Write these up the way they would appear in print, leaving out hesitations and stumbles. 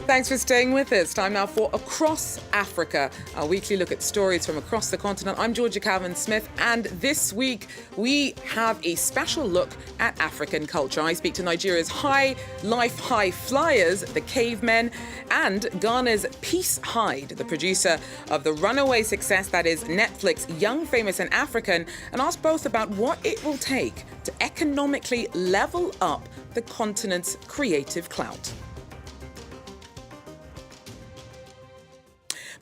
Thanks for staying with us. Time now for Across Africa, our weekly look at stories from across the continent. I'm Georja Cavemen, and this week we have a special look at African culture. I speak to Nigeria's Highlife high flyers, the Cavemen, and Ghana's Peace Hyde, the producer of the runaway success that is Netflix Young, Famous and African, and ask both about what it will take to economically level up the continent's creative clout.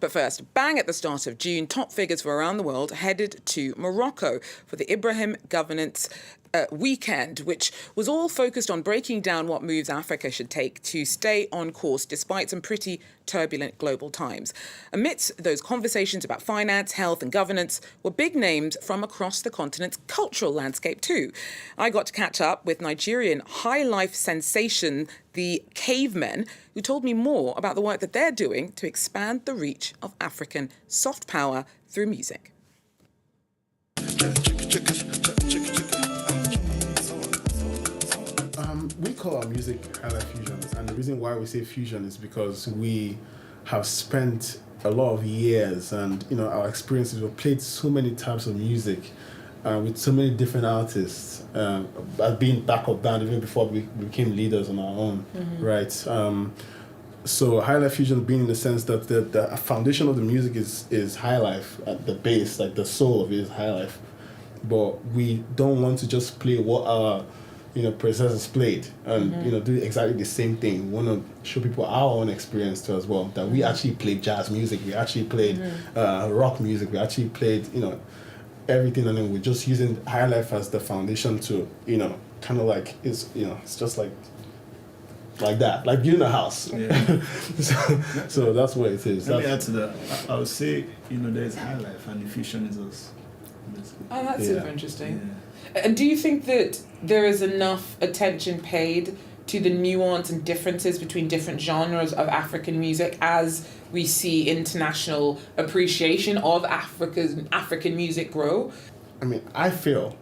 But first, bang at the start of June, top figures from around the world headed to Morocco for the Ibrahim Governance Weekend, which was all focused on breaking down what moves Africa should take to stay on course despite some pretty turbulent global times. Amidst those conversations about finance, health and governance were big names from across the continent's cultural landscape too. I got to catch up with Nigerian Highlife sensation, the Cavemen, who told me more about the work that they're doing to expand the reach of African soft power through music. We call our music Highlife fusions, and the reason why we say fusion is because we have spent a lot of years and our experiences. We've played so many types of music with so many different artists, being backup band even before we became leaders on our own, right? So Highlife fusion being in the sense that the foundation of the music is Highlife at the base, like the soul of it is Highlife, but we don't want to just play what our predecessors played and do exactly the same thing. We want to show people our own experience too as well, that we actually played jazz music, we actually played rock music, we actually played everything, and then we're just using Highlife as the foundation to kind of like it's just like that, like you're in a house. Yeah. so that's what it is. Let me add to that. I would say there's Highlife and the fusion is us. Basically. Oh, that's super interesting. Yeah. And do you think that there is enough attention paid to the nuance and differences between different genres of African music as we see international appreciation of African music grow? I mean, I feel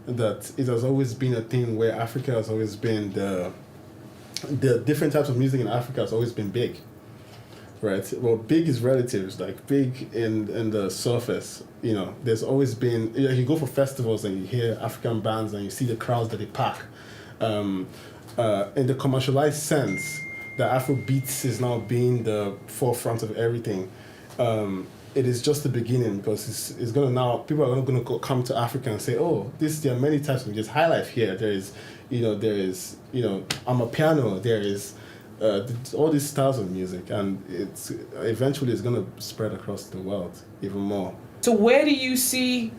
that it has always been a thing where Africa has always been the different types of music in Africa has always been big. Right. Well, big is relatives. Like big in the surface. There's always been. You go for festivals and you hear African bands and you see the crowds that they pack. In the commercialized sense, the Afrobeats is now being the forefront of everything. It is just the beginning because it's gonna now people are gonna go come to Africa and say, oh, there are many types of just Highlife here. There is amapiano. There is. All these styles of music, and it's eventually going to spread across the world even more. So where do you see,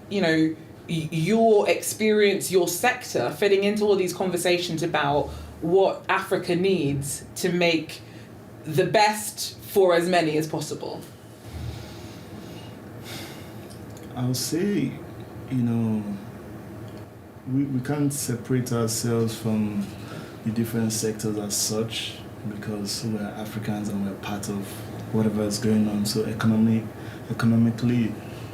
your experience, your sector fitting into all these conversations about what Africa needs to make the best for as many as possible? I'll say, we can't separate ourselves from the different sectors as such, because we're Africans and we're part of whatever is going on. So economically,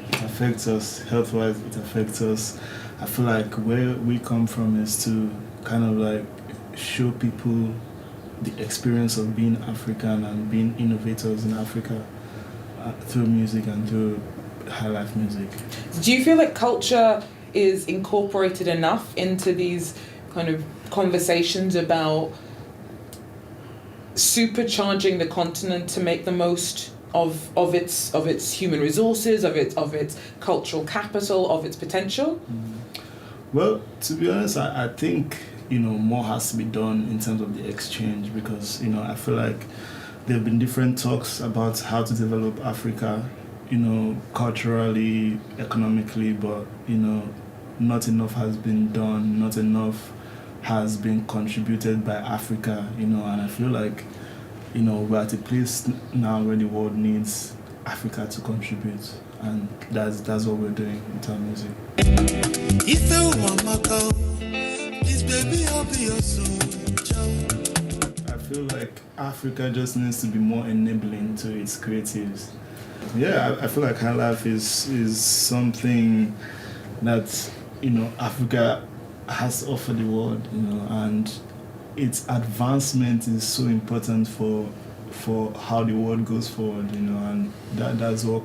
it affects us. Health-wise, it affects us. I feel like where we come from is to kind of like show people the experience of being African and being innovators in Africa through music and through Highlife music. Do you feel like culture is incorporated enough into these kind of conversations about supercharging the continent to make the most of its human resources, of its cultural capital, of its potential? Well, to be honest, I think more has to be done in terms of the exchange, because I feel like there have been different talks about how to develop Africa, culturally, economically, but not enough has been done, not enough has been contributed by Africa, and I feel like, we're at a place now where the world needs Africa to contribute, and that's what we're doing with our music. If you want my girl, please baby, I'll be your soldier. I feel like Africa just needs to be more enabling to its creatives. Yeah, I feel like Highlife is something that Africa has to offer the world, and its advancement is so important for for how the world goes forward, and that's what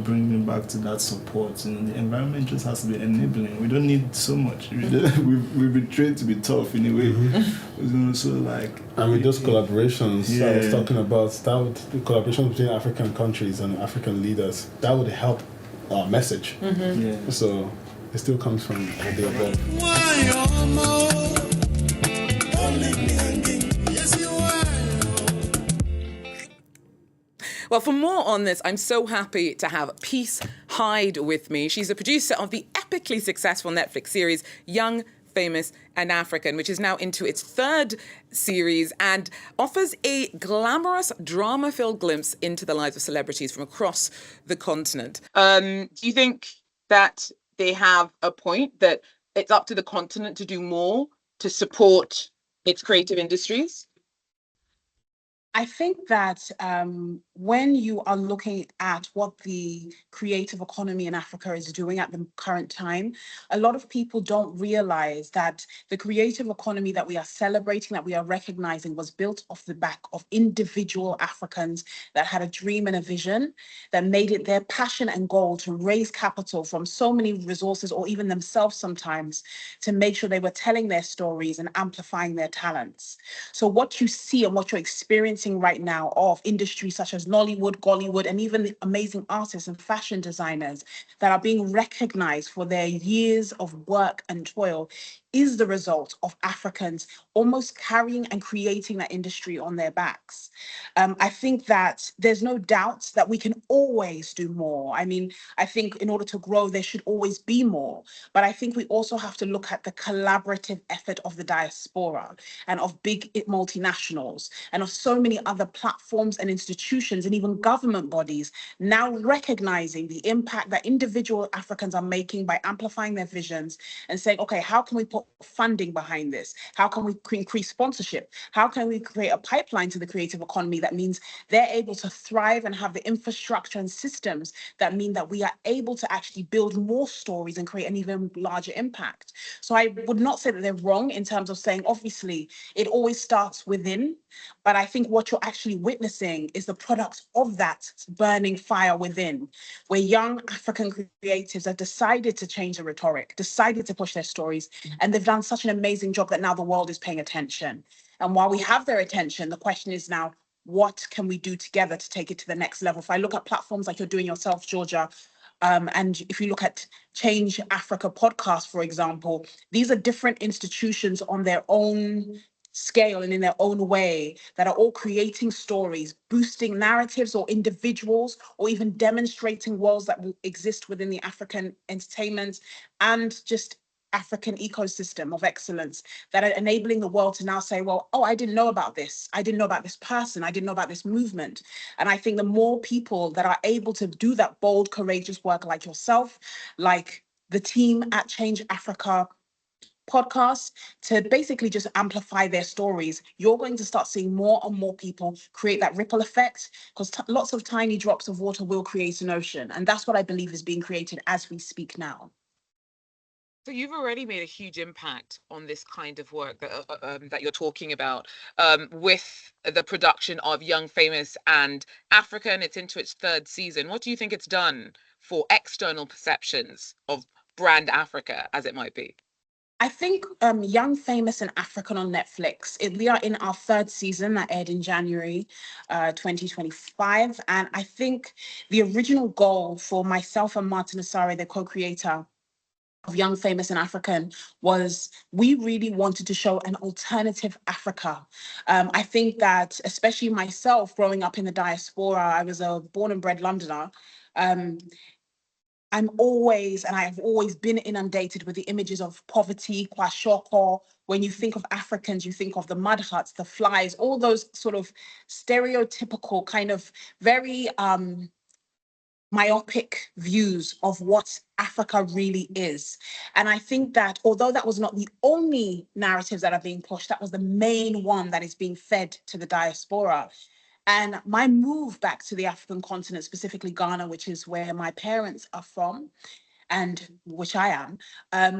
brings me back to that support. The environment just has to be enabling. We don't need so much. We've been trained to be tough in a way. So those collaborations I was talking about, the collaboration between African countries and African leaders, that would help our message. So it still comes from the above. Well, for more on this, I'm so happy to have Peace Hyde with me. She's a producer of the epically successful Netflix series Young, Famous and African, which is now into its third series and offers a glamorous, drama-filled glimpse into the lives of celebrities from across the continent. Do you think that they have a point that it's up to the continent to do more to support its creative industries? I think that when you are looking at what the creative economy in Africa is doing at the current time, a lot of people don't realize that the creative economy that we are celebrating, that we are recognizing, was built off the back of individual Africans that had a dream and a vision, that made it their passion and goal to raise capital from so many resources, or even themselves sometimes, to make sure they were telling their stories and amplifying their talents. So what you see and what you're experiencing right now of industries such as Nollywood, Gollywood, and even the amazing artists and fashion designers that are being recognized for their years of work and toil is the result of Africans almost carrying and creating that industry on their backs. I think that there's no doubt that we can always do more. I mean, I think in order to grow, there should always be more. But I think we also have to look at the collaborative effort of the diaspora and of big multinationals and of so many other platforms and institutions and even government bodies now recognizing the impact that individual Africans are making by amplifying their visions and saying, okay, how can we put funding behind this? How can we increase sponsorship? How can we create a pipeline to the creative economy that means they're able to thrive and have the infrastructure and systems that mean that we are able to actually build more stories and create an even larger impact? So I would not say that they're wrong in terms of saying, obviously, it always starts within, but I think what you're actually witnessing is the product of that burning fire within, where young African creatives have decided to change the rhetoric, decided to push their stories, and they've done such an amazing job that now the world is paying attention. And while we have their attention, the question is now, what can we do together to take it to the next level? If I look at platforms like you're doing yourself, Georgia, and if you look at Change Africa podcast, for example, these are different institutions on their own scale and in their own way that are all creating stories, boosting narratives or individuals, or even demonstrating worlds that will exist within the African entertainment and just African ecosystem of excellence that are enabling the world to now say, well, oh, I didn't know about this. I didn't know about this person. I didn't know about this movement. And I think the more people that are able to do that bold, courageous work like yourself, like the team at Change Africa podcast, to basically just amplify their stories, you're going to start seeing more and more people create that ripple effect, because lots of tiny drops of water will create an ocean. And that's what I believe is being created as we speak now. So you've already made a huge impact on this kind of work that you're talking about with the production of Young, Famous and African. It's into its third season. What do you think it's done for external perceptions of brand Africa, as it might be? I think Young, Famous and African on Netflix, we are in our third season that aired in January 2025. And I think the original goal for myself and Martin Asare, the co-creator of Young, Famous and African, was we really wanted to show an alternative Africa. I think that, especially myself, growing up in the diaspora, I was a born and bred Londoner. I have always been inundated with the images of poverty, kwashoko. When you think of Africans, you think of the mud huts, the flies, all those sort of stereotypical kind of very myopic views of what Africa really is. And I think that although that was not the only narratives that are being pushed, that was the main one that is being fed to the diaspora. And my move back to the African continent, specifically Ghana, which is where my parents are from, and which I am,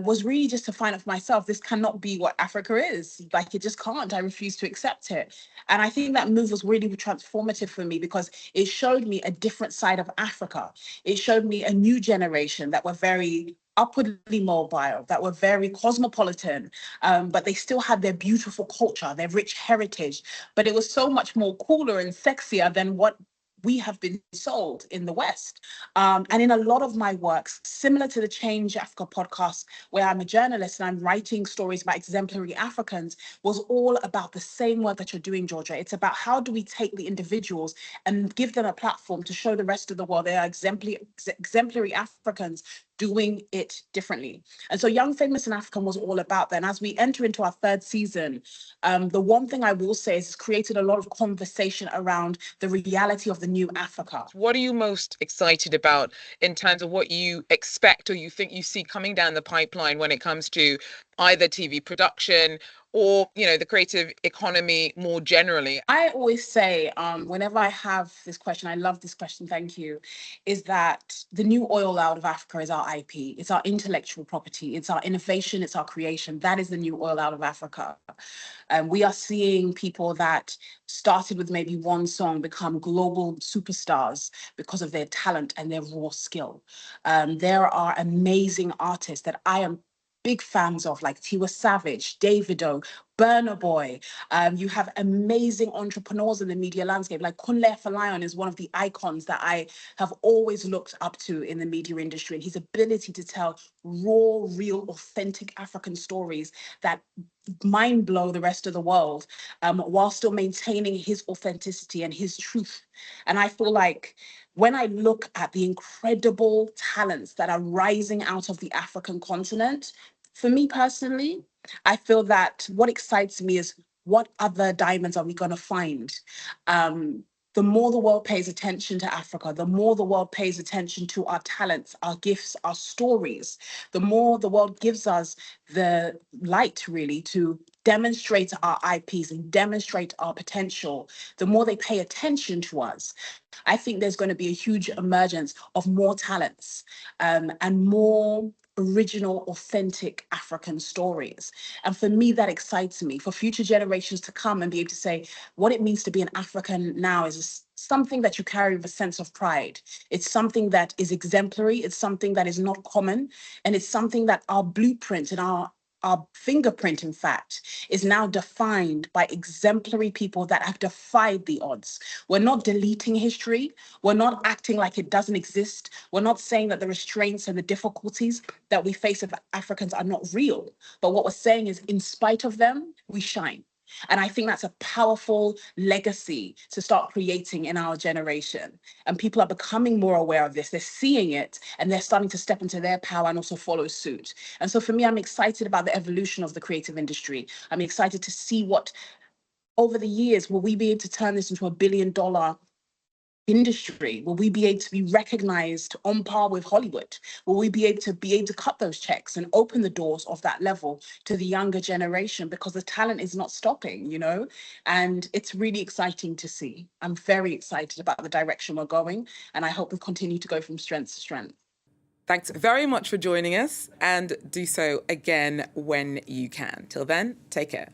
was really just to find out for myself, this cannot be what Africa is. Like, it just can't. I refuse to accept it. And I think that move was really transformative for me because it showed me a different side of Africa. It showed me a new generation that were very upwardly mobile, that were very cosmopolitan, but they still had their beautiful culture, their rich heritage. But it was so much more cooler and sexier than what we have been sold in the West. And in a lot of my works, similar to the Change Africa podcast, where I'm a journalist and I'm writing stories about exemplary Africans, was all about the same work that you're doing, Georgia. It's about how do we take the individuals and give them a platform to show the rest of the world they are exemplary Africans doing it differently. And so Young, Famous and African was all about that. And as we enter into our third season, the one thing I will say is it's created a lot of conversation around the reality of the new Africa. What are you most excited about in terms of what you expect or you think you see coming down the pipeline when it comes to either TV production or, you know, the creative economy more generally? I always say, whenever I have this question, I love this question, thank you, is that the new oil out of Africa is our IP, it's our intellectual property, it's our innovation, it's our creation. That is the new oil out of Africa. We are seeing people that started with maybe one song become global superstars because of their talent and their raw skill. There are amazing artists that I am big fans of, like Tiwa Savage, Davido, Burna Boy. You have amazing entrepreneurs in the media landscape, like Kunle Falayon is one of the icons that I have always looked up to in the media industry, and his ability to tell raw, real, authentic African stories that mind blow the rest of the world, while still maintaining his authenticity and his truth. And I feel like when I look at the incredible talents that are rising out of the African continent, for me personally, I feel that what excites me is what other diamonds are we going to find? The more the world pays attention to Africa, the more the world pays attention to our talents, our gifts, our stories, the more the world gives us the light, really, to demonstrate our IPs and demonstrate our potential, the more they pay attention to us. I think there's going to be a huge emergence of more talents, and more original, authentic African stories. And for me, that excites me for future generations to come and be able to say what it means to be an African now is something that you carry with a sense of pride. It's something that is exemplary. It's something that is not common. And it's something that our blueprint and our fingerprint, in fact, is now defined by exemplary people that have defied the odds. We're not deleting history. We're not acting like it doesn't exist. We're not saying that the restraints and the difficulties that we face as Africans are not real. But what we're saying is, in spite of them, we shine. And I think that's a powerful legacy to start creating in our generation. And people are becoming more aware of this. They're seeing it and they're starting to step into their power and also follow suit. And so for me, I'm excited about the evolution of the creative industry. I'm excited to see what, over the years, will we be able to turn this into $1 billion industry? Will we be able to be recognized on par with Hollywood? Will we be able to cut those checks and open the doors of that level to the younger generation? Because the talent is not stopping, you know, and it's really exciting to see. I'm very excited about the direction we're going, and I hope we continue to go from strength to strength. Thanks very much for joining us, and do so again when you can. Till then, take care.